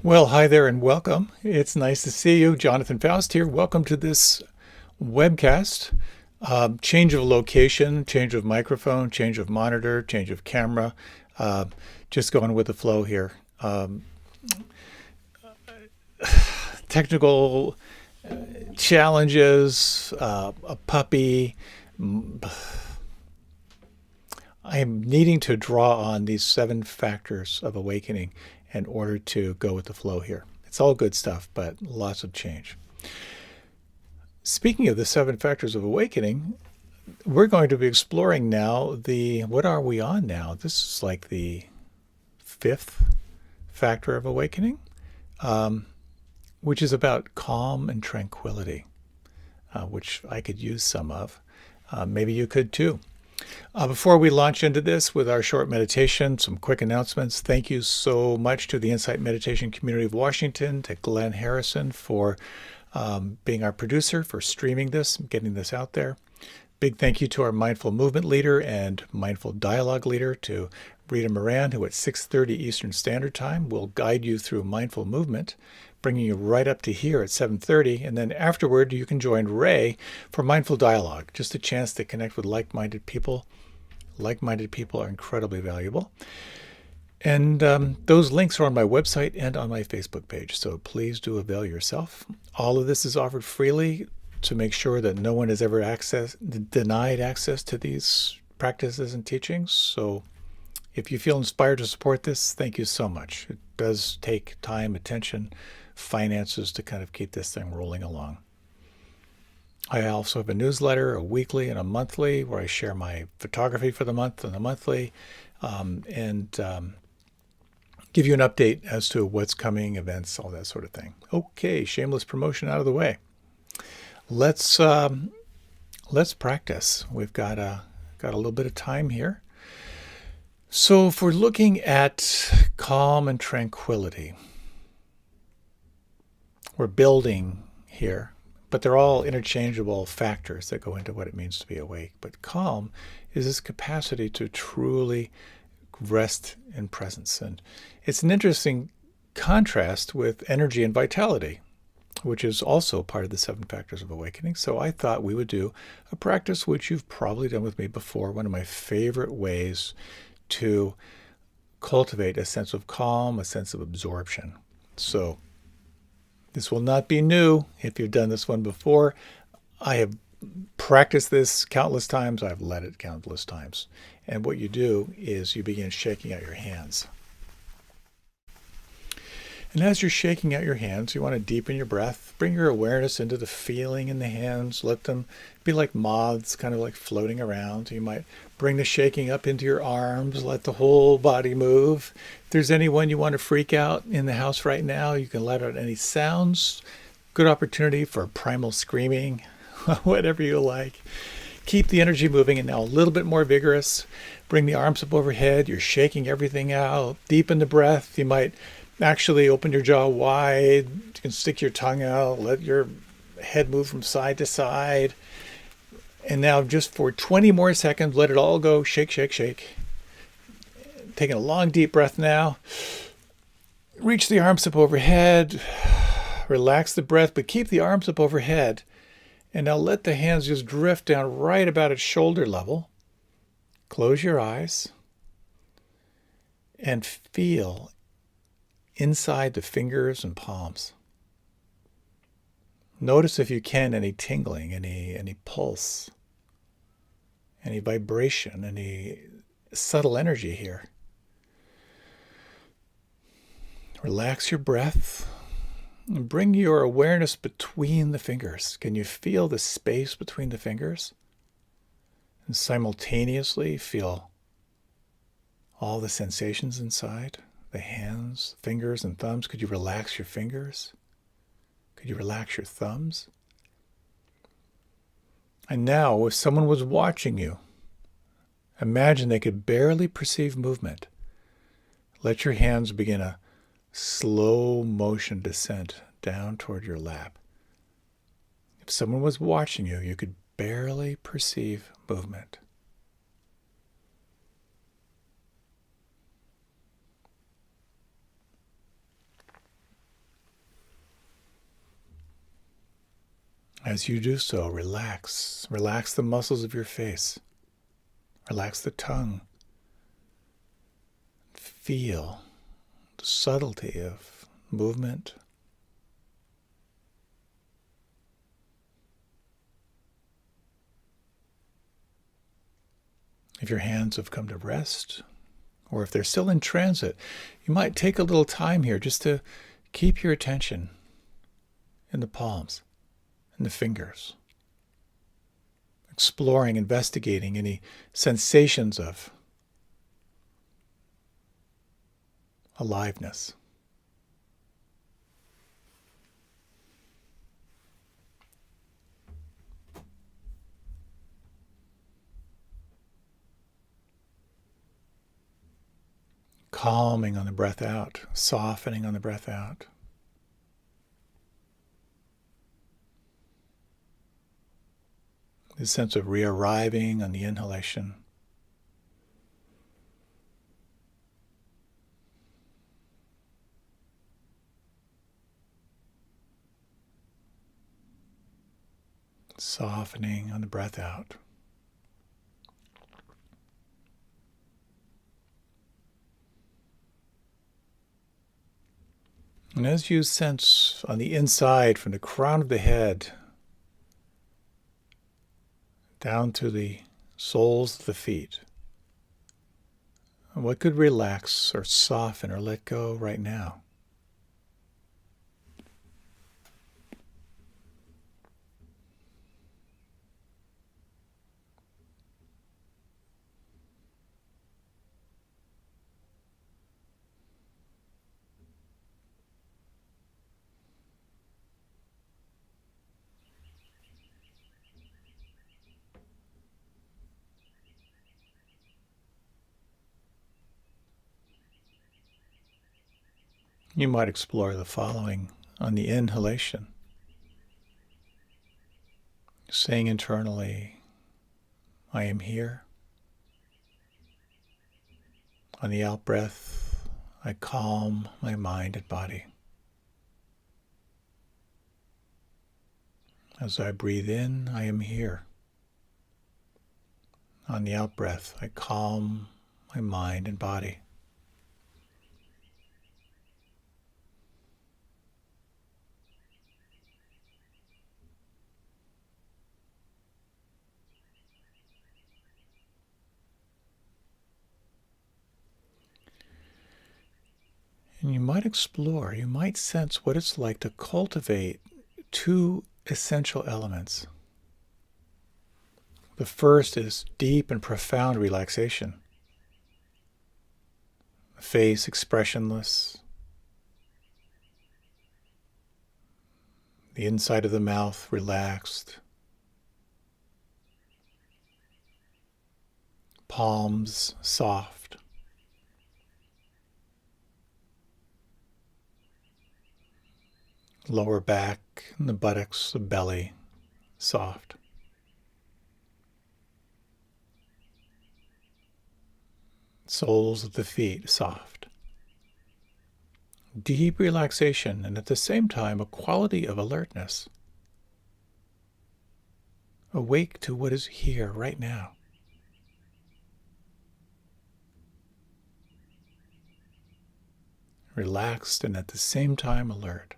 Well, hi there and welcome. It's nice to see you. Jonathan Foust here. Welcome to this webcast. Change of location, change of microphone, change of monitor, change of camera. Uh, just going with the flow here. Technical challenges, a puppy. I am needing to draw on these 7 factors of awakening in order to go with the flow here. It's all good stuff, but lots of change. Speaking of the 7 factors of awakening, we're going to be exploring now what are we on now? This is like the 5th factor of awakening, which is about calm and tranquility, which I could use some of. Maybe you could too. Before we launch into this with our short meditation, some quick announcements. Thank you so much to the Insight Meditation Community of Washington, to Glenn Harrison for being our producer, for streaming this, getting this out there. Big thank you to our Mindful Movement leader and Mindful Dialogue leader, to Rita Moran, who at 6:30 Eastern Standard Time will guide you through mindful movement, bringing you right up to here at 7:30. And then afterward, you can join Ray for Mindful Dialogue, just a chance to connect with like-minded people. Like-minded people are incredibly valuable. And those links are on my website and on my Facebook page, so please do avail yourself. All of this is offered freely to make sure that no one has ever denied access to these practices and teachings. So if you feel inspired to support this, thank you so much. It does take time, attention, finances to kind of keep this thing rolling along. I also have a newsletter, a weekly and a monthly, where I share my photography for the month and the monthly, and give you an update as to what's coming, events, all that sort of thing. Okay, shameless promotion out of the way. Let's practice. We've got a little bit of time here. So if we're looking at calm and tranquility, we're building here, but they're all interchangeable factors that go into what it means to be awake. But calm is this capacity to truly rest in presence. And it's an interesting contrast with energy and vitality, which is also part of the 7 factors of awakening. So I thought we would do a practice which you've probably done with me before, one of my favorite ways to cultivate a sense of calm, a sense of absorption. So this will not be new if you've done this one before. I have practiced this countless times. I've led it countless times. And what you do is you begin shaking out your hands. And as you're shaking out your hands, you want to deepen your breath. Bring your awareness into the feeling in the hands. Let them be like moths, kind of like floating around. You might bring the shaking up into your arms. Let the whole body move. If there's anyone you want to freak out in the house right now, you can let out any sounds. Good opportunity for primal screaming, whatever you like. Keep the energy moving, and now a little bit more vigorous. Bring the arms up overhead. You're shaking everything out. Deepen the breath. You might actually open your jaw wide. You can stick your tongue out. Let your head move from side to side. And now just for 20 more seconds, let it all go. Shake, shake, shake. Taking a long, deep breath now. Reach the arms up overhead. Relax the breath, but keep the arms up overhead. And now let the hands just drift down right about at shoulder level. Close your eyes and feel inside the fingers and palms. Notice, if you can, any tingling, any pulse, any vibration, any subtle energy here. Relax your breath and bring your awareness between the fingers. Can you feel the space between the fingers? And simultaneously feel all the sensations inside. The hands, fingers, and thumbs. Could you relax your fingers? Could you relax your thumbs? And now, if someone was watching you, imagine they could barely perceive movement. Let your hands begin a slow motion descent down toward your lap. If someone was watching you, you could barely perceive movement. As you do so, relax. Relax the muscles of your face. Relax the tongue. Feel the subtlety of movement. If your hands have come to rest, or if they're still in transit, you might take a little time here just to keep your attention in the palms and the fingers, exploring, investigating any sensations of aliveness. Calming on the breath out, softening on the breath out. This sense of re-arriving on the inhalation. Softening on the breath out. And as you sense on the inside, from the crown of the head down to the soles of the feet, what could relax or soften or let go right now? You might explore the following on the inhalation. Saying internally, I am here. On the out-breath, I calm my mind and body. As I breathe in, I am here. On the out-breath, I calm my mind and body. And you might explore, you might sense what it's like to cultivate two essential elements. The first is deep and profound relaxation. The face expressionless. The inside of the mouth relaxed. Palms soft. Lower back and the buttocks, the belly soft. Soles of the feet soft. Deep relaxation, and at the same time a quality of alertness. Awake to what is here right now. Relaxed and at the same time alert.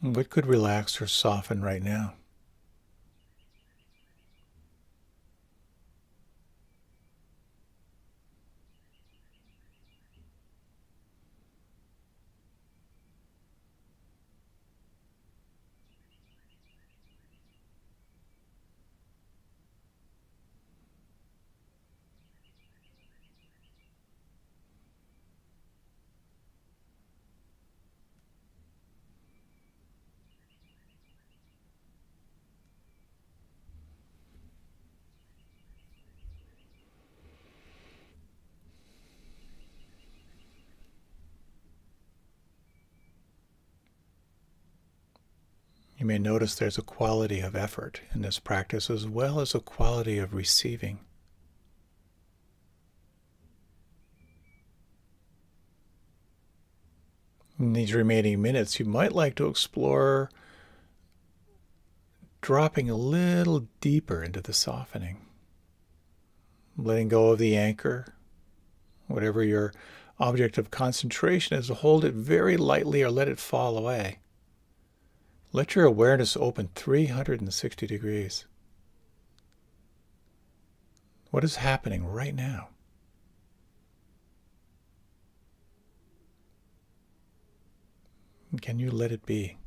What could relax or soften right now? You may notice there's a quality of effort in this practice as well as a quality of receiving. In these remaining minutes, you might like to explore dropping a little deeper into the softening, letting go of the anchor, whatever your object of concentration is, hold it very lightly or let it fall away. Let your awareness open 360 degrees. What is happening right now? Can you let it be?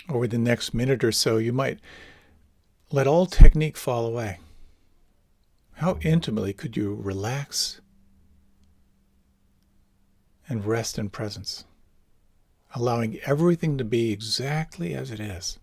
Over the next minute or so, you might let all technique fall away. How intimately could you relax and rest in presence, allowing everything to be exactly as it is?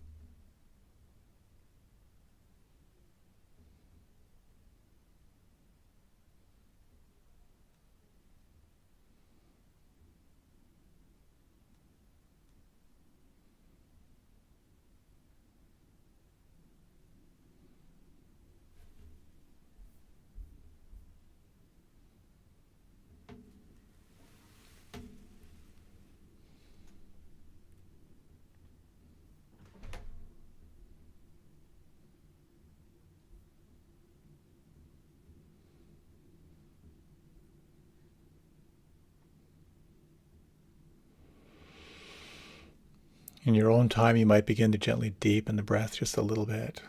In your own time, you might begin to gently deepen the breath just a little bit.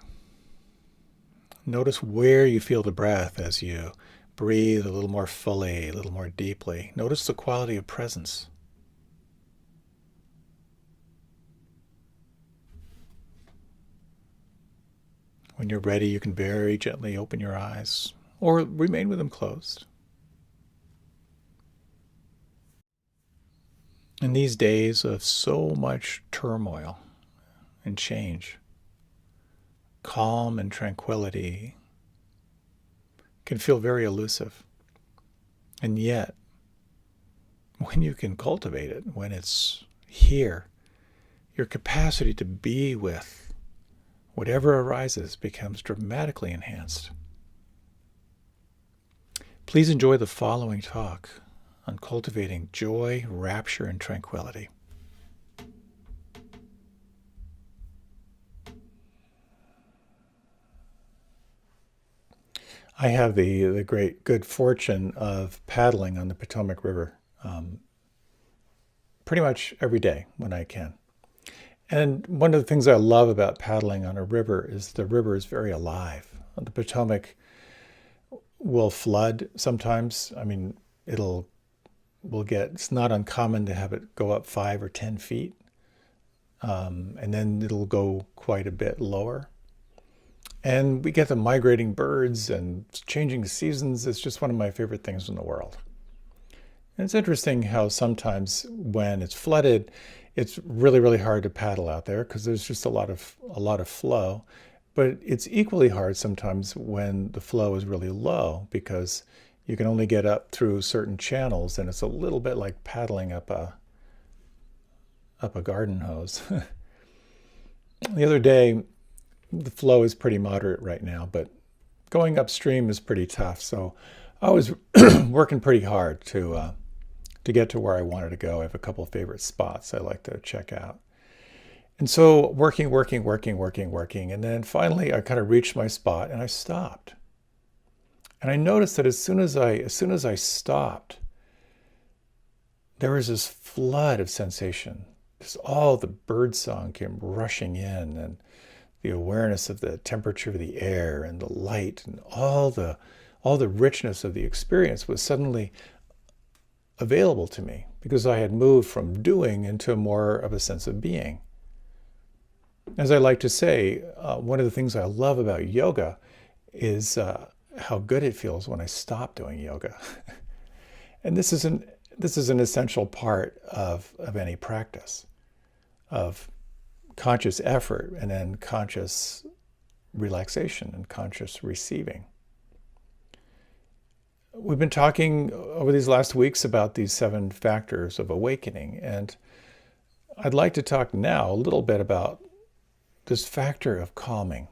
Notice where you feel the breath as you breathe a little more fully, a little more deeply. Notice the quality of presence. When you're ready, you can very gently open your eyes or remain with them closed. In these days of so much turmoil and change, calm and tranquility can feel very elusive. And yet, when you can cultivate it, when it's here, your capacity to be with whatever arises becomes dramatically enhanced. Please enjoy the following talk on cultivating joy, rapture, and tranquility. I have the great good fortune of paddling on the Potomac River pretty much every day when I can. And one of the things I love about paddling on a river is the river is very alive. The Potomac will flood sometimes. I mean, it's not uncommon to have it go up 5 or 10 feet. And then it'll go quite a bit lower. And we get the migrating birds and changing seasons. It's just one of my favorite things in the world. And it's interesting how sometimes when it's flooded, it's really, really hard to paddle out there because there's just a lot of flow. But it's equally hard sometimes when the flow is really low because you can only get up through certain channels, and it's a little bit like paddling up a garden hose. The other day, the flow is pretty moderate right now, but going upstream is pretty tough. So I was working pretty hard to get to where I wanted to go. I have a couple of favorite spots I like to check out. And so working. And then finally I kind of reached my spot and I stopped. And I noticed that as soon as I stopped, there was this flood of sensation. Just all the birdsong came rushing in, and the awareness of the temperature of the air and the light and all the richness of the experience was suddenly available to me because I had moved from doing into more of a sense of being. As I like to say, one of the things I love about yoga is how good it feels when I stop doing yoga. And this is an essential part of any practice, of conscious effort and then conscious relaxation and conscious receiving. We've been talking over these last weeks about these 7 factors of awakening, and I'd like to talk now a little bit about this factor of calming,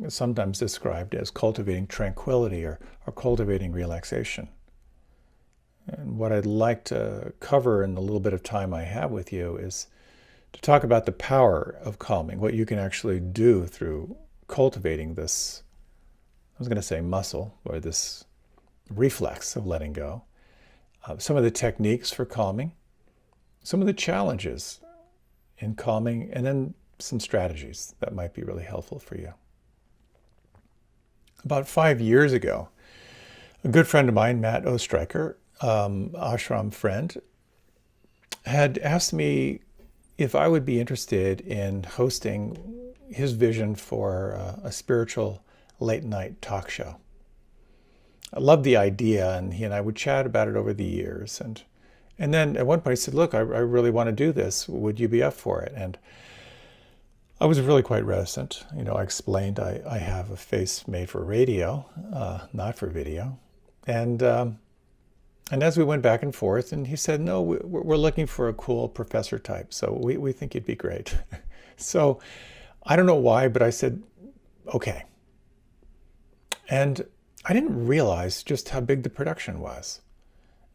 sometimes described as cultivating tranquility or cultivating relaxation. And what I'd like to cover in the little bit of time I have with you is to talk about the power of calming, what you can actually do through cultivating this, I was going to say muscle, or this reflex of letting go, some of the techniques for calming, some of the challenges in calming, and then some strategies that might be really helpful for you. About 5 years ago, a good friend of mine, Matt Ostreicher, ashram friend, had asked me if I would be interested in hosting his vision for a spiritual late night talk show. I loved the idea, and he and I would chat about it over the years. And then at one point he said, look, I really want to do this. Would you be up for it? And I was really quite reticent. I explained I have a face made for radio, not for video. And as we went back and forth, and he said, no, we're looking for a cool professor type. So we think you'd be great. So I don't know why, but I said, okay. And I didn't realize just how big the production was.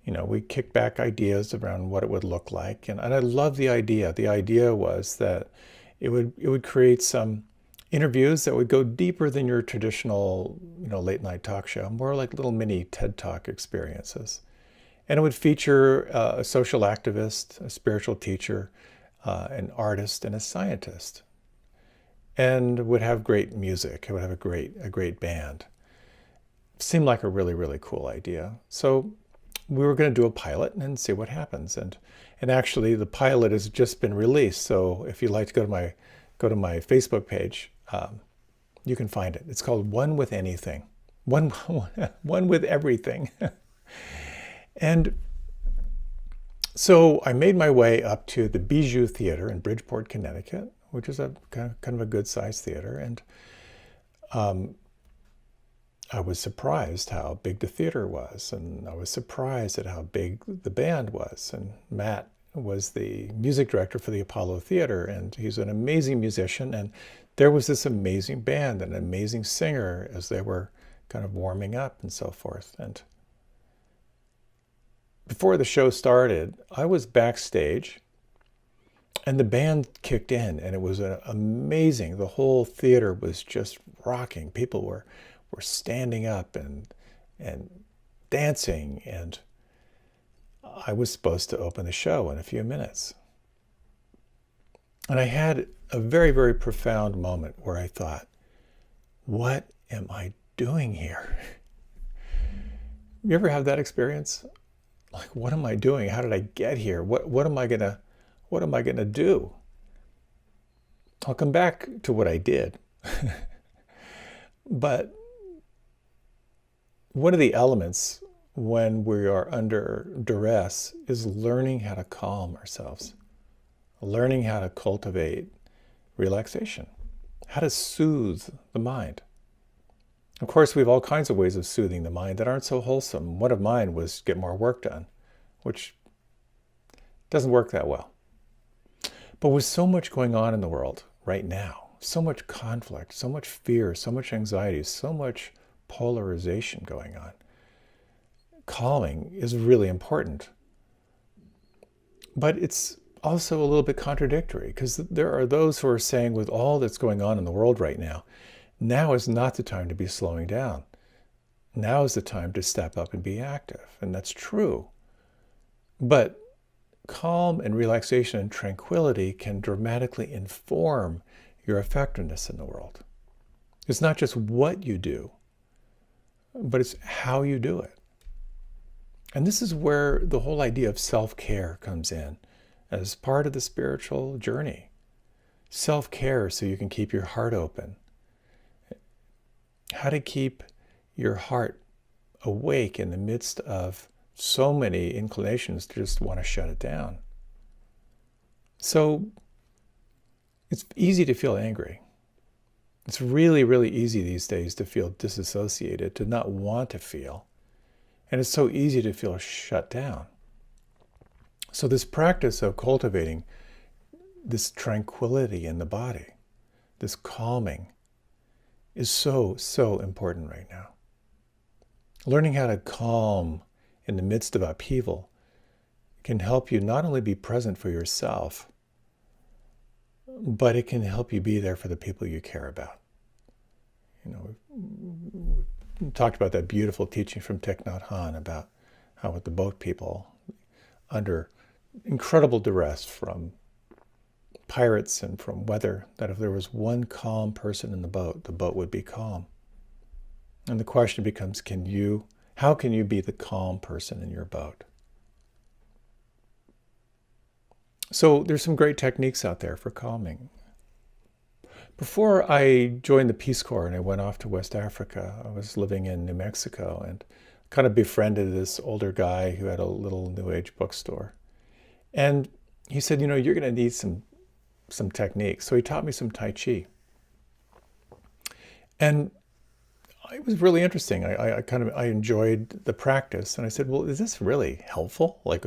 We kicked back ideas around what it would look like. And I love the idea. The idea was that it would create some interviews that would go deeper than your traditional, late night talk show, more like little mini TED Talk experiences. And it would feature a social activist, a spiritual teacher, an artist, and a scientist. And would have great music. It would have a great band. Seemed like a really, really cool idea. So we were going to do a pilot and see what happens. And actually, the pilot has just been released. So if you'd like to go to my Facebook page, you can find it. It's called One with Anything. One with everything. And so I made my way up to the Bijou Theater in Bridgeport, Connecticut, which is a kind of a good-sized theater. And I was surprised how big the theater was, and I was surprised at how big the band was. And Matt was the music director for the Apollo Theater, and he's an amazing musician. And there was this amazing band, an amazing singer as they were kind of warming up and so forth. And before the show started, I was backstage, and the band kicked in, and it was amazing. The whole theater was just rocking. People were standing up and dancing, and I was supposed to open the show in a few minutes. And I had a very, very profound moment where I thought, what am I doing here? You ever have that experience? Like, what am I doing? How did I get here? What am I gonna do? I'll come back to what I did. But one of the elements when we are under duress is learning how to calm ourselves, learning how to cultivate relaxation, how to soothe the mind. Of course, we have all kinds of ways of soothing the mind that aren't so wholesome. One of mine was get more work done, which doesn't work that well. But with so much going on in the world right now, so much conflict, so much fear, so much anxiety, so much polarization going on, calming is really important. But it's also a little bit contradictory, because there are those who are saying, with all that's going on in the world right now is not the time to be slowing down. Now is the time to step up and be active. And that's true. But calm and relaxation and tranquility can dramatically inform your effectiveness in the world. It's not just what you do, but it's how you do it. And this is where the whole idea of self-care comes in as part of the spiritual journey. Self-care so you can keep your heart open. How to keep your heart awake in the midst of so many inclinations to just want to shut it down. So it's easy to feel angry. It's really, really easy these days to feel disassociated, to not want to feel. And it's so easy to feel shut down. So this practice of cultivating this tranquility in the body, this calming, is so, so important right now. Learning how to calm in the midst of upheaval can help you not only be present for yourself, but it can help you be there for the people you care about. You know, we talked about that beautiful teaching from Thich Nhat Hanh about how with the boat people, under incredible duress from pirates and from weather, that if there was one calm person in the boat would be calm. And the question becomes, how can you be the calm person in your boat? So there's some great techniques out there for calming. Before I joined the Peace Corps and I went off to West Africa, I was living in New Mexico and kind of befriended this older guy who had a little New Age bookstore. And he said, you're going to need some techniques. So he taught me some Tai Chi. And it was really interesting. I enjoyed the practice. And I said, well, is this really helpful? Like,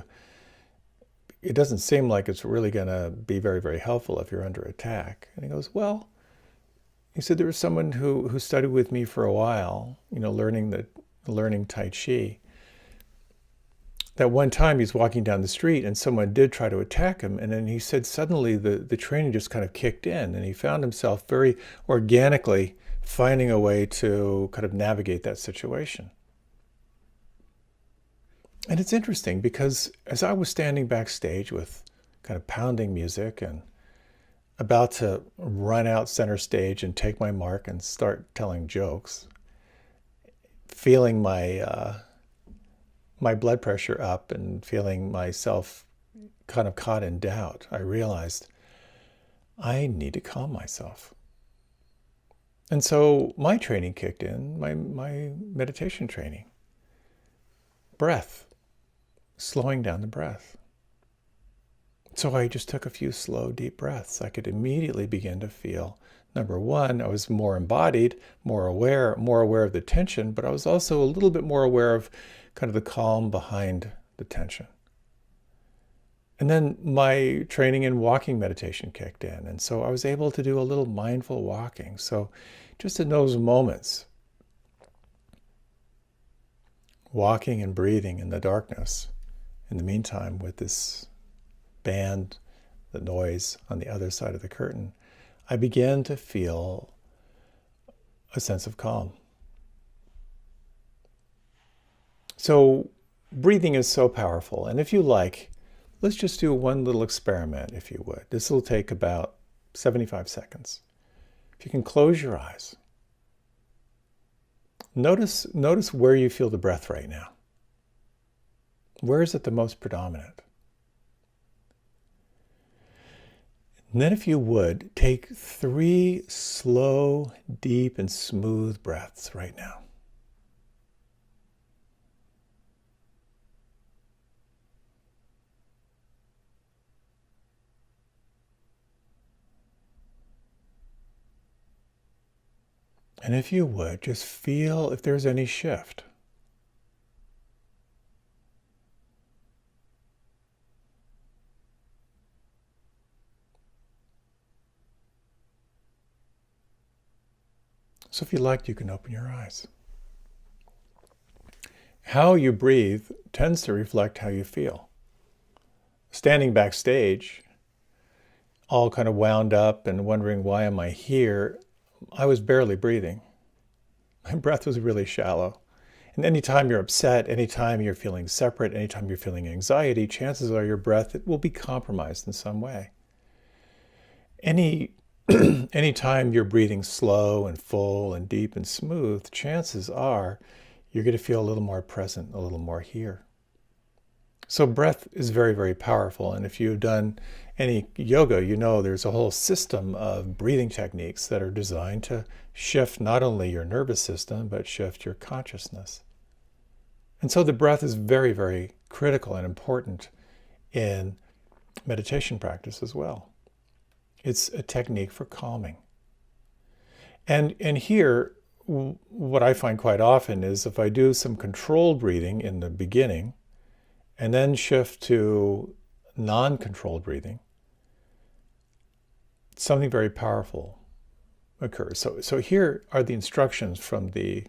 it doesn't seem like it's really going to be very, very helpful if you're under attack. And he goes, well, he said, there was someone who studied with me for a while, learning Tai Chi. That one time he's walking down the street and someone did try to attack him. And then he said suddenly the training just kind of kicked in and he found himself very organically finding a way to kind of navigate that situation. And it's interesting because as I was standing backstage with kind of pounding music and about to run out center stage and take my mark and start telling jokes, feeling my blood pressure up and feeling myself kind of caught in doubt, I realized I need to calm myself. And so my training kicked in, my meditation training. Breath, slowing down the breath. So I just took a few slow, deep breaths. I could immediately begin to feel, number one, I was more embodied, more aware of the tension, but I was also a little bit more aware of kind of the calm behind the tension. And then my training in walking meditation kicked in. And so I was able to do a little mindful walking. So just in those moments, walking and breathing in the darkness, in the meantime, with this band, the noise on the other side of the curtain, I began to feel a sense of calm. So breathing is so powerful. And if you like, let's just do one little experiment, if you would. This will take about 75 seconds. If you can close your eyes, notice where you feel the breath right now. Where is it the most predominant? And then if you would, take 3 slow, deep, and smooth breaths right now. And if you would, just feel if there's any shift. So if you like, you can open your eyes. How you breathe tends to reflect how you feel. Standing backstage, all kind of wound up and wondering, why am I here? I was barely breathing. My breath was really shallow. And anytime you're upset, anytime you're feeling separate, anytime you're feeling anxiety, chances are your breath will be compromised in some way. Anytime you're breathing slow and full and deep and smooth, chances are you're going to feel a little more present, a little more here. So breath is very, very powerful. And if you've done any yoga, you know there's a whole system of breathing techniques that are designed to shift not only your nervous system, but shift your consciousness. And so the breath is very, very critical and important in meditation practice as well. It's a technique for calming. And here, what I find quite often is if I do some controlled breathing in the beginning, and then shift to non-controlled breathing, something very powerful occurs. So here are the instructions from the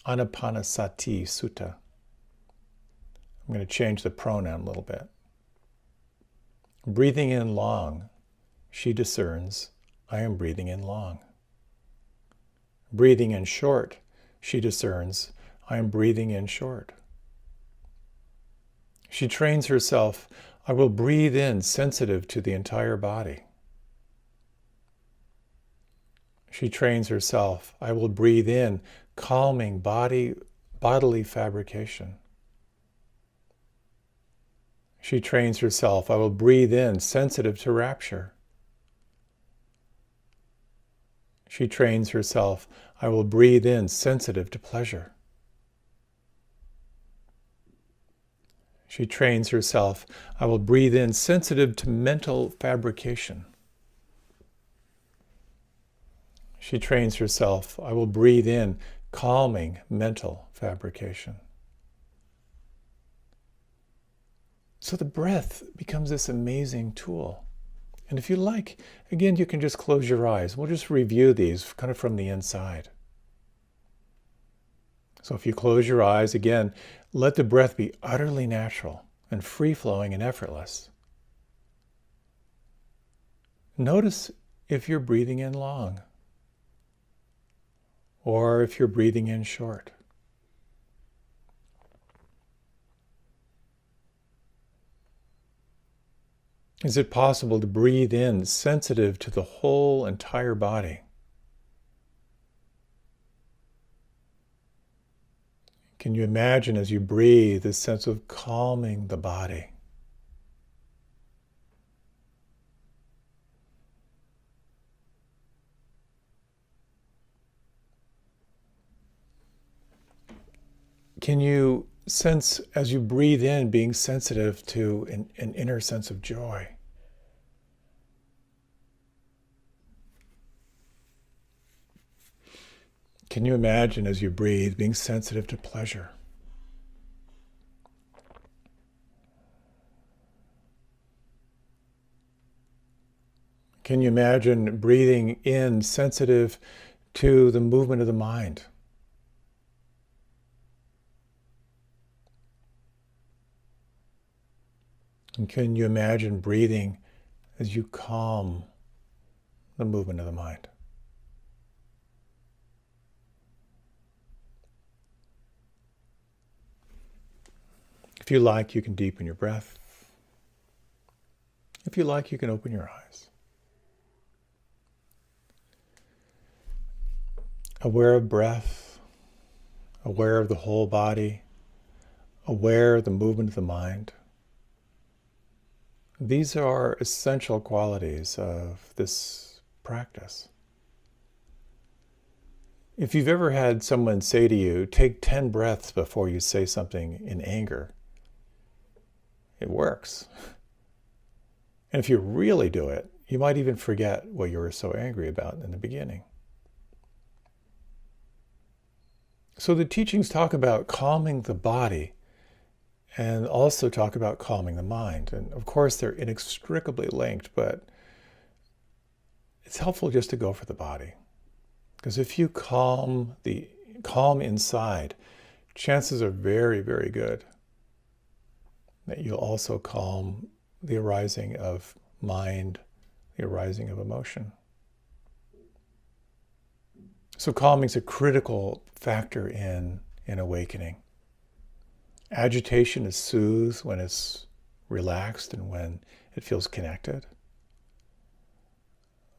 Anapanasati Sutta. I'm going to change the pronoun a little bit. Breathing in long, she discerns, I am breathing in long. Breathing in short, she discerns, I am breathing in short. She trains herself, I will breathe in sensitive to the entire body. She trains herself, I will breathe in calming bodily fabrication. She trains herself, I will breathe in sensitive to rapture. She trains herself, I will breathe in sensitive to pleasure. She trains herself, I will breathe in sensitive to mental fabrication. She trains herself, I will breathe in calming mental fabrication. So the breath becomes this amazing tool. And if you like, again, you can just close your eyes. We'll just review these kind of from the inside. So if you close your eyes, again, let the breath be utterly natural and free-flowing and effortless. Notice if you're breathing in long or if you're breathing in short. Is it possible to breathe in sensitive to the whole entire body? Can you imagine as you breathe this sense of calming the body? Can you sense as you breathe in being sensitive to an inner sense of joy? Can you imagine as you breathe being sensitive to pleasure? Can you imagine breathing in sensitive to the movement of the mind? And can you imagine breathing as you calm the movement of the mind? If you like, you can deepen your breath. If you like, you can open your eyes. Aware of breath, aware of the whole body, aware of the movement of the mind. These are essential qualities of this practice. If you've ever had someone say to you, take 10 breaths before you say something in anger, it works. And if you really do it, you might even forget what you were so angry about in the beginning. So the teachings talk about calming the body and also talk about calming the mind. And of course, they're inextricably linked, but it's helpful just to go for the body. Because if you calm inside, chances are very, very good that you'll also calm the arising of mind, the arising of emotion. So calming is a critical factor in awakening. Agitation is soothed when it's relaxed and when it feels connected.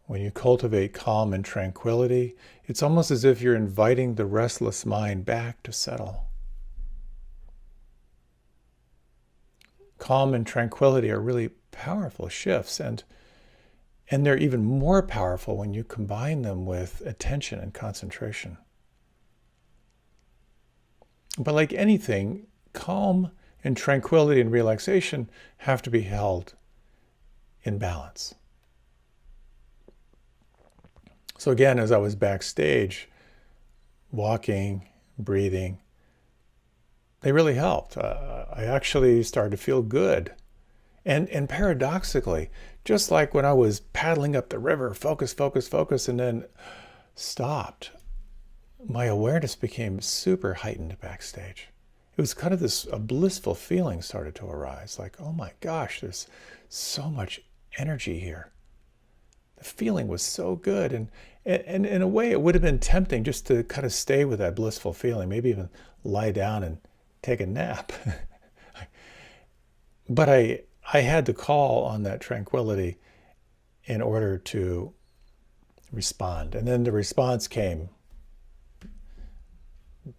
When you cultivate calm and tranquility, it's almost as if you're inviting the restless mind back to settle. Calm and tranquility are really powerful shifts, and they're even more powerful when you combine them with attention and concentration. But like anything, calm and tranquility and relaxation have to be held in balance. So again, as I was backstage, walking, breathing, they really helped. I actually started to feel good. And paradoxically, just like when I was paddling up the river, focus, and then stopped, my awareness became super heightened backstage. It was kind of a blissful feeling started to arise, like, oh my gosh, there's so much energy here. The feeling was so good. And in a way, it would have been tempting just to kind of stay with that blissful feeling, maybe even lie down and take a nap. But I had to call on that tranquility in order to respond. And then the response came.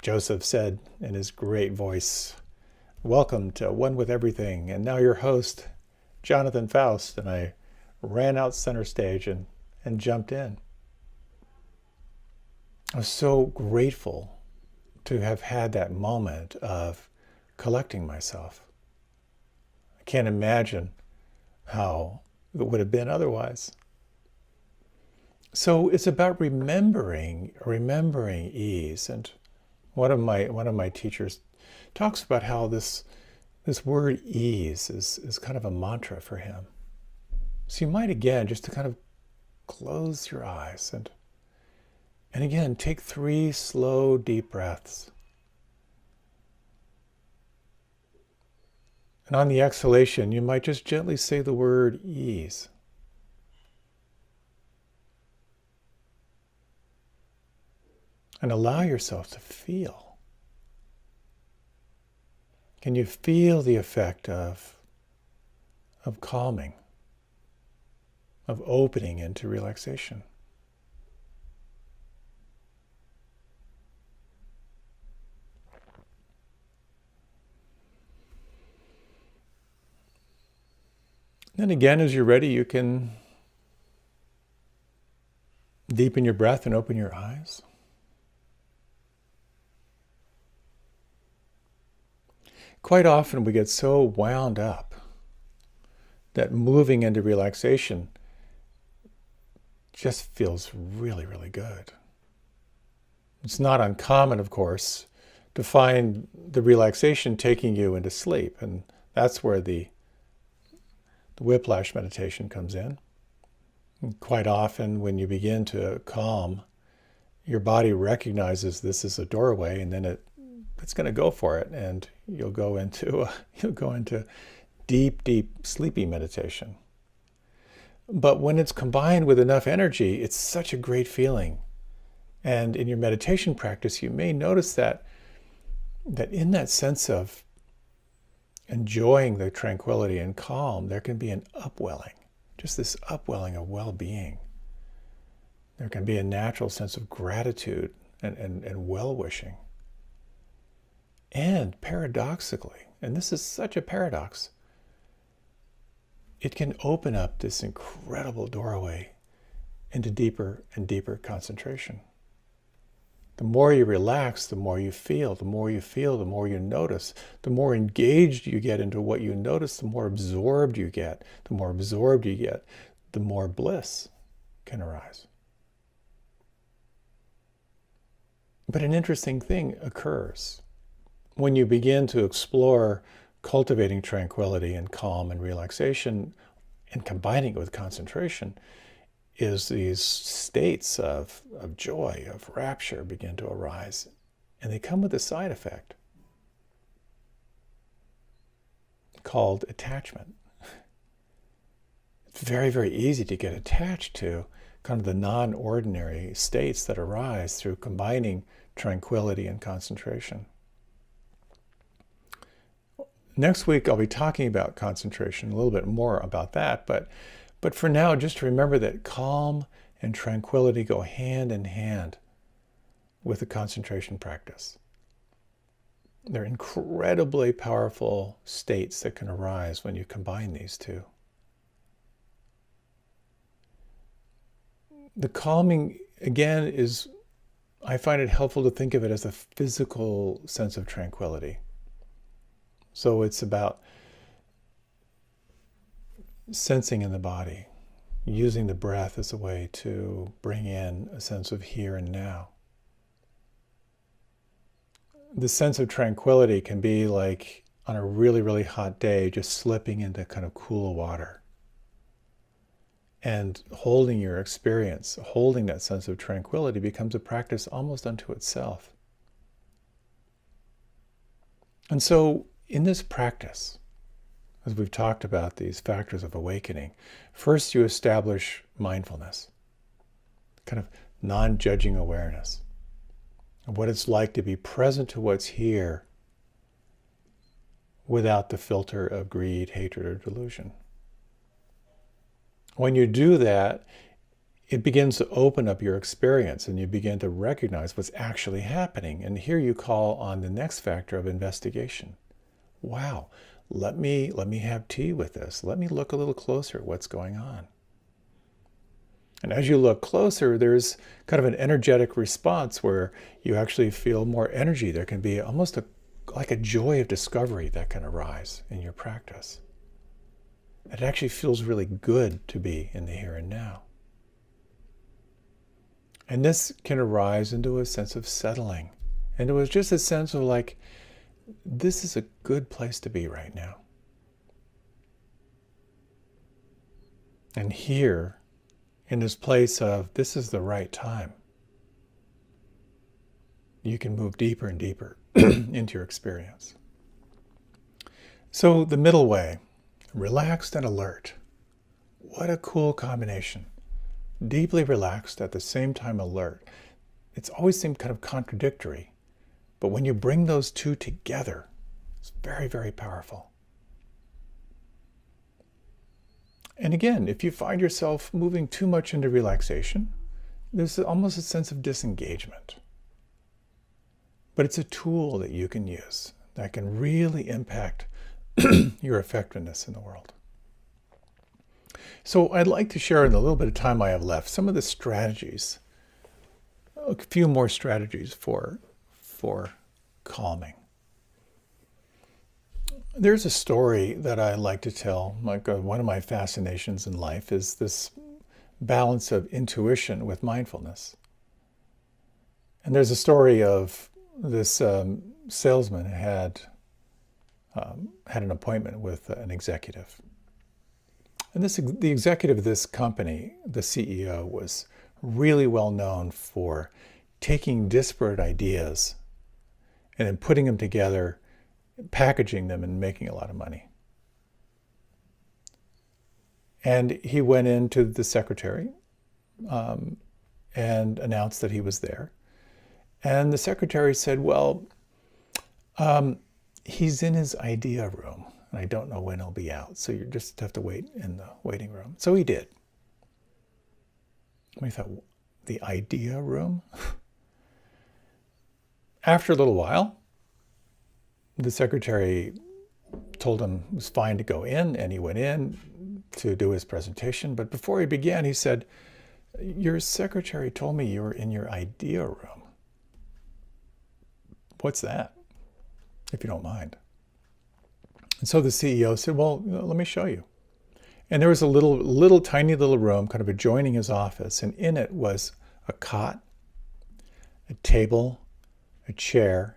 Joseph said in his great voice, "Welcome to One with Everything, and now your host, Jonathan Foust." And I ran out center stage and jumped in. I was so grateful to have had that moment of collecting myself. I can't imagine how it would have been otherwise. So it's about remembering ease. And one of my teachers talks about how this word ease is kind of a mantra for him. So you might again just to kind of close your eyes and again take 3 slow, deep breaths. And on the exhalation, you might just gently say the word ease. And allow yourself to feel. Can you feel the effect of calming, of opening into relaxation? Then again, as you're ready, you can deepen your breath and open your eyes. Quite often we get so wound up that moving into relaxation just feels really, really good. It's not uncommon, of course, to find the relaxation taking you into sleep, and that's where the whiplash meditation comes in. And quite often when you begin to calm, your body recognizes this is a doorway, and then it's going to go for it, and you'll go into deep, deep sleepy meditation. But when it's combined with enough energy, it's such a great feeling. And in your meditation practice, you may notice that in that sense of enjoying the tranquility and calm, there can be an upwelling, just this upwelling of well-being. There can be a natural sense of gratitude and well-wishing. And paradoxically, and this is such a paradox, it can open up this incredible doorway into deeper and deeper concentration. The more you relax, the more you feel. The more you feel, the more you notice. The more engaged you get into what you notice, the more absorbed you get. The more absorbed you get, the more bliss can arise. But an interesting thing occurs. When you begin to explore cultivating tranquility and calm and relaxation and combining it with concentration, is these states of joy, of rapture begin to arise. And they come with a side effect called attachment. It's very, very easy to get attached to kind of the non-ordinary states that arise through combining tranquility and concentration. Next week, I'll be talking about concentration, a little bit more about that. But for now, just remember that calm and tranquility go hand in hand with the concentration practice. They're incredibly powerful states that can arise when you combine these two. The calming, again, is, I find it helpful to think of it as a physical sense of tranquility. So it's about sensing in the body, using the breath as a way to bring in a sense of here and now. The sense of tranquility can be like on a really, really hot day, just slipping into kind of cool water and holding your experience, holding that sense of tranquility becomes a practice almost unto itself. And so in this practice, as we've talked about these factors of awakening, first you establish mindfulness, kind of non-judging awareness of what it's like to be present to what's here without the filter of greed, hatred, or delusion. When you do that, it begins to open up your experience and you begin to recognize what's actually happening. And here you call on the next factor of investigation. Wow, let me have tea with this. Let me look a little closer at what's going on. And as you look closer, there's kind of an energetic response where you actually feel more energy. There can be almost like a joy of discovery that can arise in your practice. It actually feels really good to be in the here and now. And this can arise into a sense of settling. And it was just a sense of like, this is a good place to be right now. And here, in this place of this is the right time, you can move deeper and deeper into your experience. So the middle way, relaxed and alert. What a cool combination. Deeply relaxed, at the same time alert. It's always seemed kind of contradictory, but when you bring those two together, it's very, very powerful. And again, if you find yourself moving too much into relaxation, there's almost a sense of disengagement. But it's a tool that you can use that can really impact your effectiveness in the world. So I'd like to share in the little bit of time I have left some of the strategies, a few more strategies for calming. There's a story that I like to tell. Like one of my fascinations in life is this balance of intuition with mindfulness. And there's a story of this salesman who had an appointment with an executive. And the executive of this company, the CEO, was really well known for taking disparate ideas and then putting them together, packaging them, and making a lot of money. And he went into the secretary and announced that he was there. And the secretary said, well, he's in his idea room, and I don't know when he'll be out, so you just have to wait in the waiting room. So he did. We thought, the idea room? After a little while, the secretary told him it was fine to go in, and he went in to do his presentation. But before he began, he said, your secretary told me you were in your idea room. What's that, if you don't mind? And so the CEO said, well, let me show you. And there was a little tiny little room kind of adjoining his office, and in it was a cot, a table, a chair,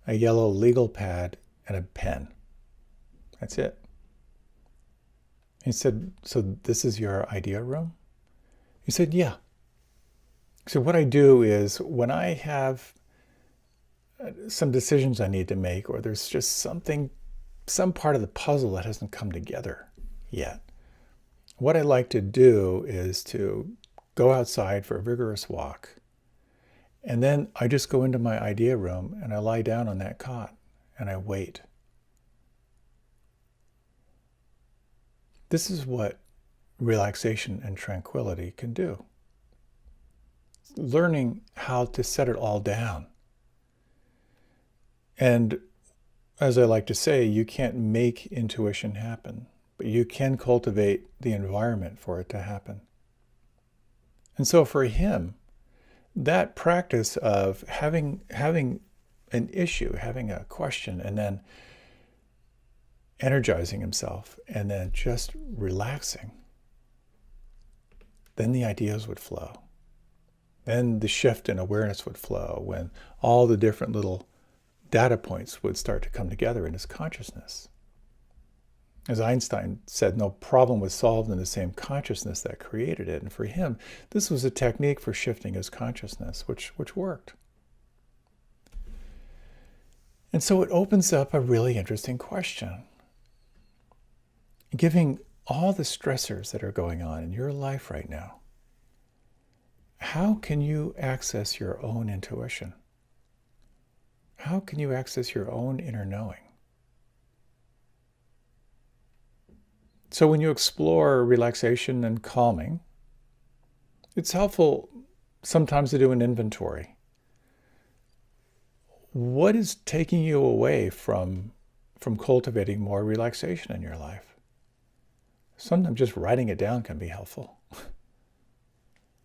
a yellow legal pad, and a pen. That's it. He said, so this is your idea room? He said, yeah. So what I do is when I have some decisions I need to make, or there's just some part of the puzzle that hasn't come together yet, what I like to do is to go outside for a vigorous walk. And then I just go into my idea room and I lie down on that cot and I wait. This is what relaxation and tranquility can do. Learning how to set it all down. And as I like to say, you can't make intuition happen, but you can cultivate the environment for it to happen. And so for him, that practice of having an issue, having a question, and then energizing himself, and then just relaxing, then the ideas would flow. Then the shift in awareness would flow when all the different little data points would start to come together in his consciousness. As Einstein said, no problem was solved in the same consciousness that created it. And for him, this was a technique for shifting his consciousness, which worked. And so it opens up a really interesting question. Given all the stressors that are going on in your life right now, how can you access your own intuition? How can you access your own inner knowing? So when you explore relaxation and calming, it's helpful sometimes to do an inventory. What is taking you away from cultivating more relaxation in your life? Sometimes just writing it down can be helpful.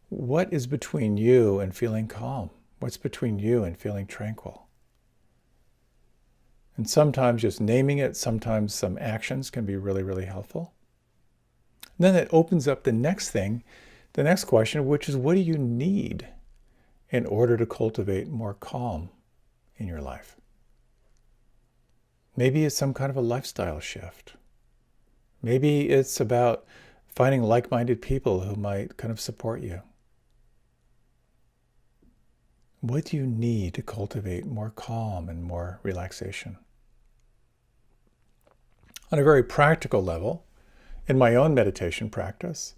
What is between you and feeling calm? What's between you and feeling tranquil? And sometimes just naming it, sometimes some actions can be really, really helpful. And then it opens up the next thing, the next question, which is what do you need in order to cultivate more calm in your life? Maybe it's some kind of a lifestyle shift. Maybe it's about finding like-minded people who might kind of support you. What do you need to cultivate more calm and more relaxation? On a very practical level, in my own meditation practice,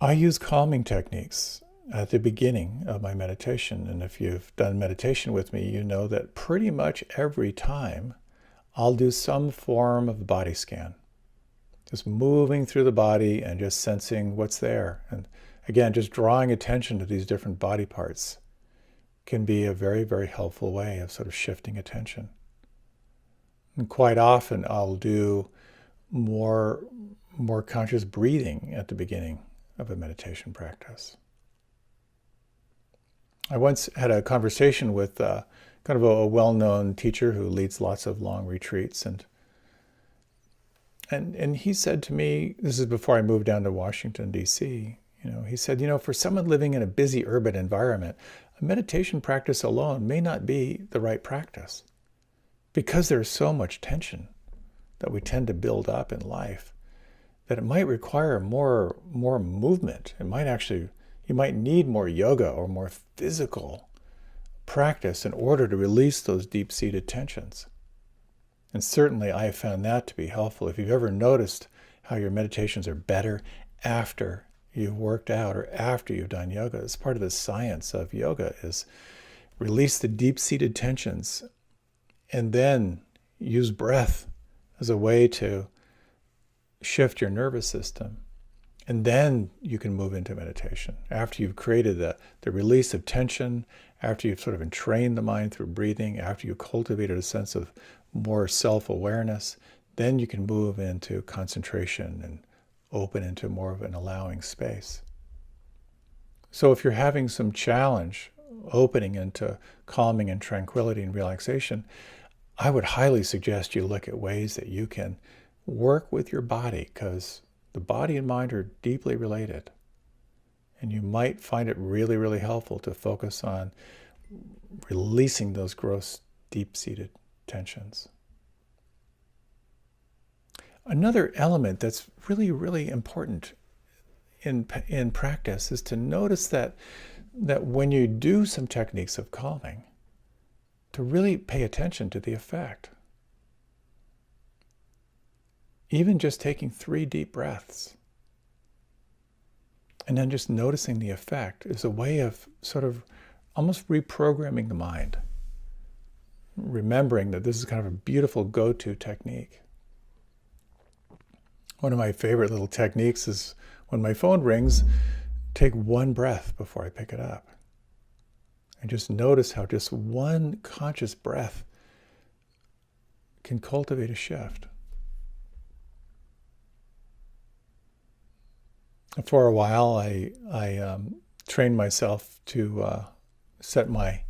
I use calming techniques at the beginning of my meditation. And if you've done meditation with me, you know that pretty much every time I'll do some form of body scan. Just moving through the body and just sensing what's there. And again, just drawing attention to these different body parts can be a very, very helpful way of sort of shifting attention. And quite often I'll do more conscious breathing at the beginning of a meditation practice. I once had a conversation with kind of a well-known teacher who leads lots of long retreats, and he said to me, this is before I moved down to Washington, D.C., he said, for someone living in a busy urban environment, a meditation practice alone may not be the right practice because there's so much tension that we tend to build up in life that it might require more movement. You might need more yoga or more physical practice in order to release those deep-seated tensions. And certainly I have found that to be helpful. If you've ever noticed how your meditations are better after you've worked out or after you've done yoga, it's part of the science of yoga is release the deep-seated tensions and then use breath as a way to shift your nervous system. And then you can move into meditation. After you've created the release of tension, after you've sort of entrained the mind through breathing, after you've cultivated a sense of more self-awareness, then you can move into concentration and open into more of an allowing space. So if you're having some challenge opening into calming and tranquility and relaxation, I would highly suggest you look at ways that you can work with your body, because the body and mind are deeply related. And you might find it really, really helpful to focus on releasing those gross, deep-seated tensions. Another element that's really, really important in practice is to notice that when you do some techniques of calming, to really pay attention to the effect. Even just taking 3 deep breaths and then just noticing the effect is a way of sort of almost reprogramming the mind, remembering that this is kind of a beautiful go-to technique. One of my favorite little techniques is when my phone rings, take 1 breath before I pick it up. And just notice how just 1 conscious breath can cultivate a shift. For a while, I trained myself to set my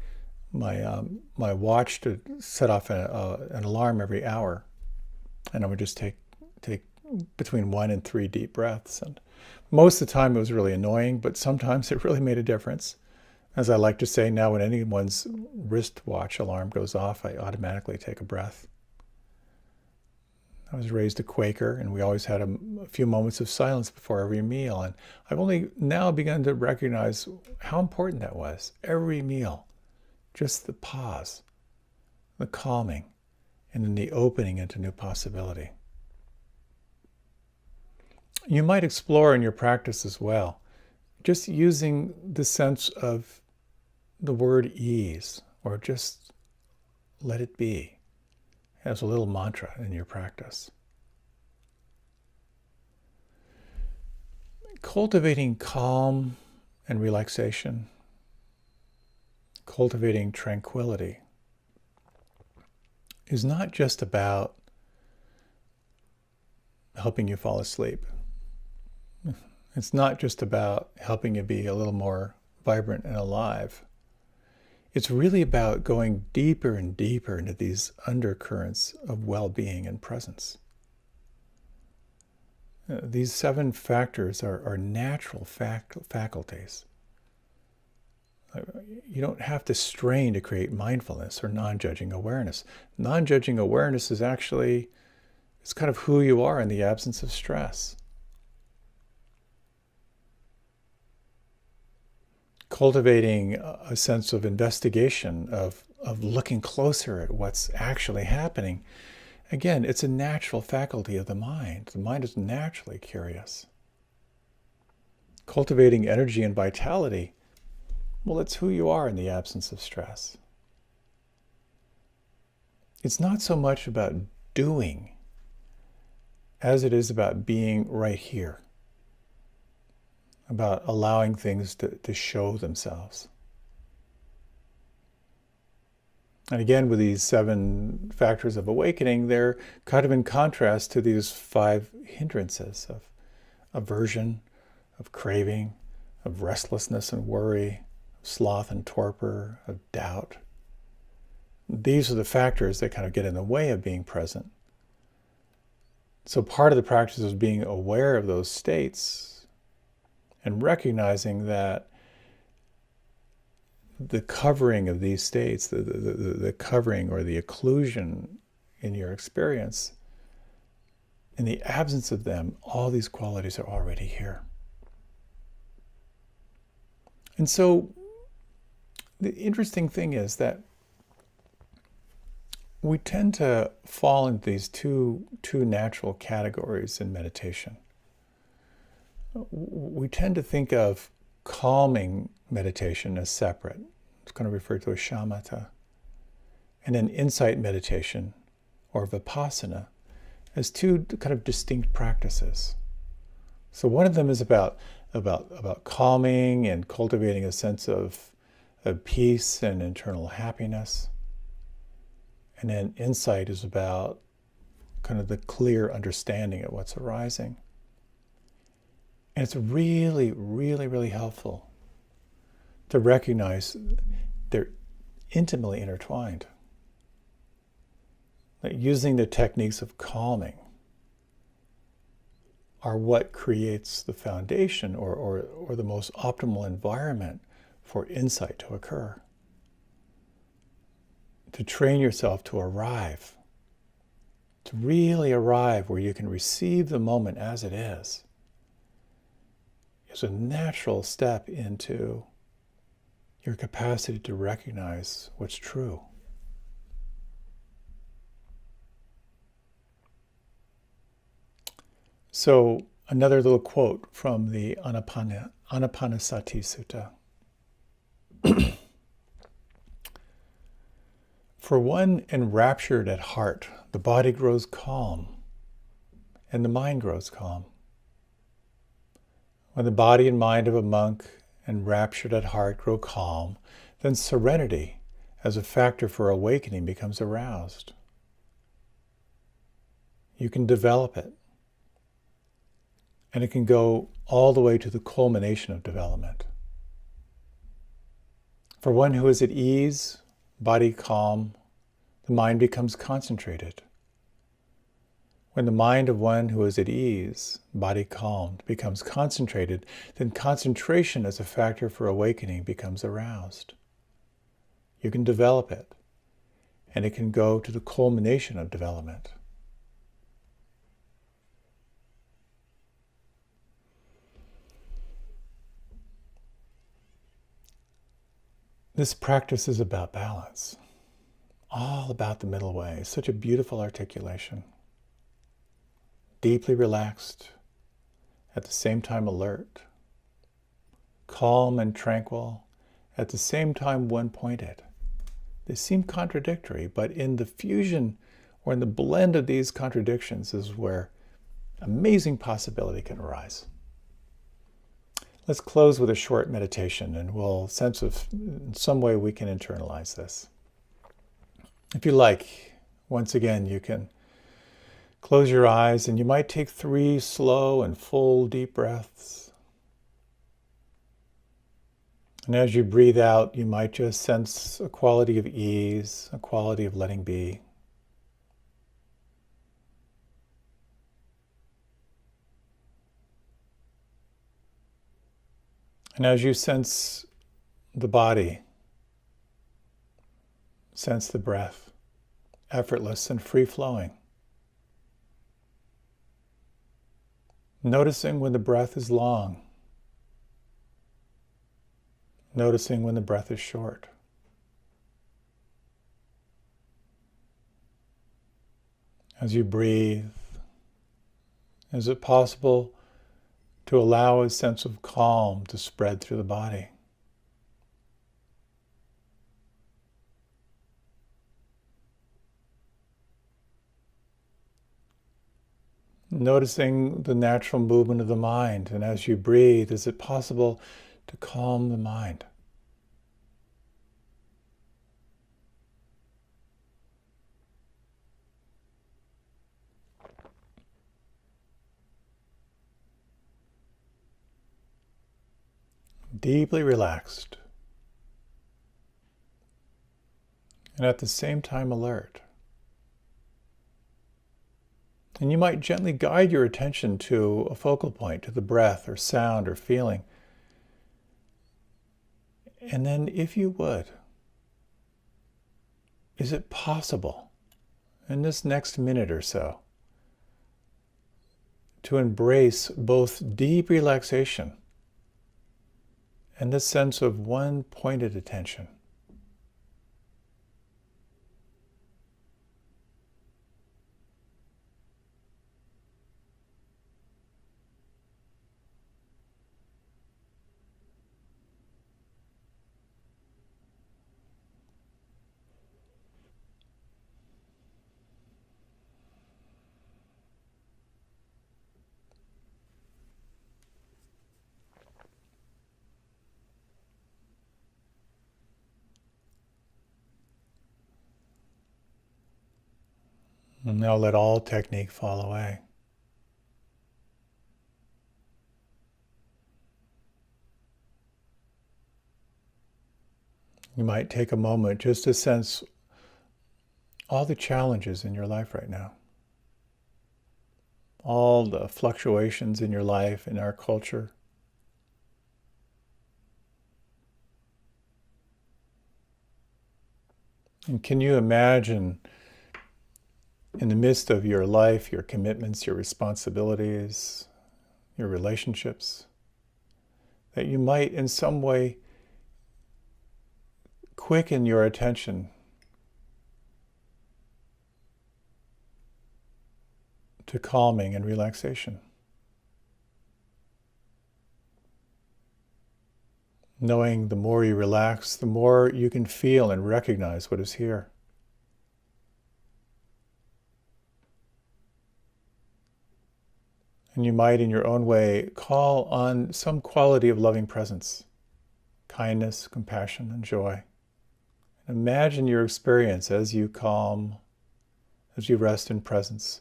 watch to set off an alarm every hour, and I would just take between 1 and 3 deep breaths. And most of the time, it was really annoying, but sometimes it really made a difference. As I like to say now, when anyone's wristwatch alarm goes off, I automatically take a breath. I was raised a Quaker, and we always had a few moments of silence before every meal. And I've only now begun to recognize how important that was. Every meal, just the pause, the calming, and then the opening into new possibility. You might explore in your practice as well, just using the sense of the word ease, or just let it be, as a little mantra in your practice. Cultivating calm and relaxation, cultivating tranquility, is not just about helping you fall asleep. It's not just about helping you be a little more vibrant and alive. It's really about going deeper and deeper into these undercurrents of well-being and presence. These 7 factors are natural faculties. You don't have to strain to create mindfulness or non-judging awareness. Non-judging awareness is actually, it's kind of who you are in the absence of stress. Cultivating a sense of investigation, of looking closer at what's actually happening. Again, it's a natural faculty of the mind. The mind is naturally curious. Cultivating energy and vitality, well, it's who you are in the absence of stress. It's not so much about doing as it is about being right here, about allowing things to show themselves. And again, with these 7 factors of awakening, they're kind of in contrast to these 5 hindrances of aversion, of craving, of restlessness and worry, of sloth and torpor, of doubt. These are the factors that kind of get in the way of being present. So part of the practice is being aware of those states and recognizing that the covering of these states, the covering or the occlusion in your experience, in the absence of them, all these qualities are already here. And so the interesting thing is that we tend to fall into these two natural categories in meditation. We tend to think of calming meditation as separate. It's kind of referred to as shamatha. And then insight meditation, or vipassana, as 2 kind of distinct practices. So one of them is about calming and cultivating a sense of peace and internal happiness. And then insight is about kind of the clear understanding of what's arising. And it's really, really, really helpful to recognize they're intimately intertwined. That using the techniques of calming are what creates the foundation or the most optimal environment for insight to occur. to train yourself to arrive, to really arrive where you can receive the moment as it is a natural step into your capacity to recognize what's true. So, another little quote from the Anapanasati Sutta. For one enraptured at heart, the body grows calm and the mind grows calm. When the body and mind of a monk enraptured at heart grow calm, then serenity as a factor for awakening becomes aroused. You can develop it, and it can go all the way to the culmination of development. For one who is at ease, body calm, the mind becomes concentrated. When the mind of one who is at ease, body calmed, becomes concentrated, then concentration as a factor for awakening becomes aroused. You can develop it, and it can go to the culmination of development. This practice is about balance, all about the middle way. Such a beautiful articulation. Deeply relaxed, at the same time alert, calm and tranquil, at the same time one-pointed. They seem contradictory, but in the fusion or in the blend of these contradictions is where amazing possibility can arise. Let's close with a short meditation, and we'll sense if in some way we can internalize this. If you like, once again, you can close your eyes, and you might take 3 slow and full deep breaths. And as you breathe out, you might just sense a quality of ease, a quality of letting be. And as you sense the body, sense the breath, effortless and free-flowing. Noticing when the breath is long. Noticing when the breath is short. As you breathe, is it possible to allow a sense of calm to spread through the body? Noticing the natural movement of the mind, and as you breathe, is it possible to calm the mind? Deeply relaxed, and at the same time alert. And you might gently guide your attention to a focal point, to the breath or sound or feeling. And then, if you would, is it possible in this next minute or so to embrace both deep relaxation and this sense of one-pointed attention? And now let all technique fall away. You might take a moment just to sense all the challenges in your life right now, all the fluctuations in your life, in our culture. And can you imagine, in the midst of your life, your commitments, your responsibilities, your relationships, that you might in some way quicken your attention to calming and relaxation? Knowing the more you relax, the more you can feel and recognize what is here. And you might, in your own way, call on some quality of loving presence, kindness, compassion, and joy. And imagine your experience as you calm, as you rest in presence,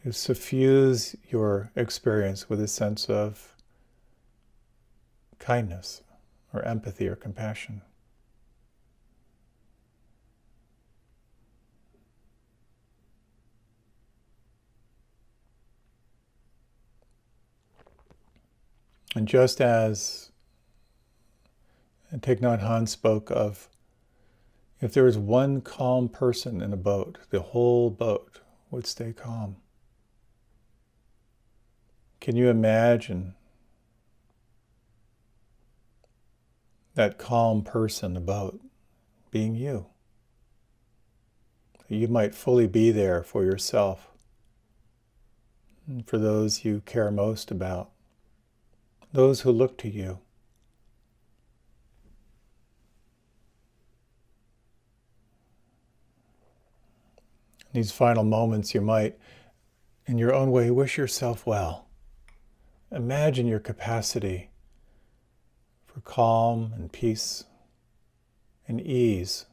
to suffuse your experience with a sense of kindness or empathy or compassion. And just as Thich Nhat Hanh spoke of, if there was one calm person in a boat, the whole boat would stay calm. Can you imagine that calm person in the boat being you? You might fully be there for yourself and for those you care most about, those who look to you. In these final moments, you might, in your own way, wish yourself well. Imagine your capacity for calm and peace and ease,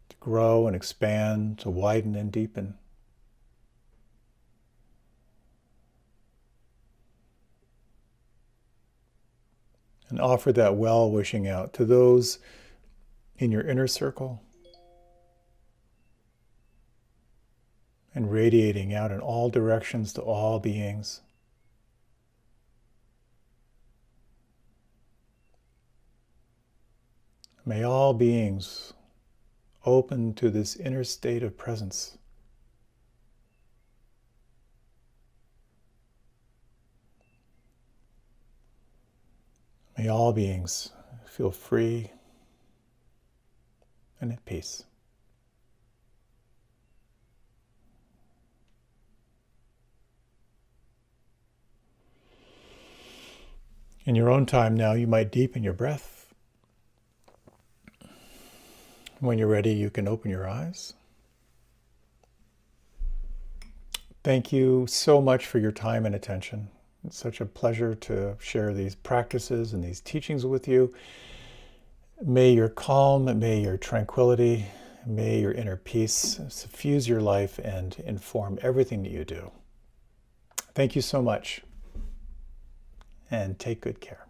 to grow and expand, to widen and deepen. And offer that well-wishing out to those in your inner circle and radiating out in all directions to all beings. May all beings open to this inner state of presence. May all beings feel free and at peace. In your own time now, you might deepen your breath. When you're ready, you can open your eyes. Thank you so much for your time and attention. It's such a pleasure to share these practices and these teachings with you. May your calm, may your tranquility, may your inner peace suffuse your life and inform everything that you do. Thank you so much, and take good care.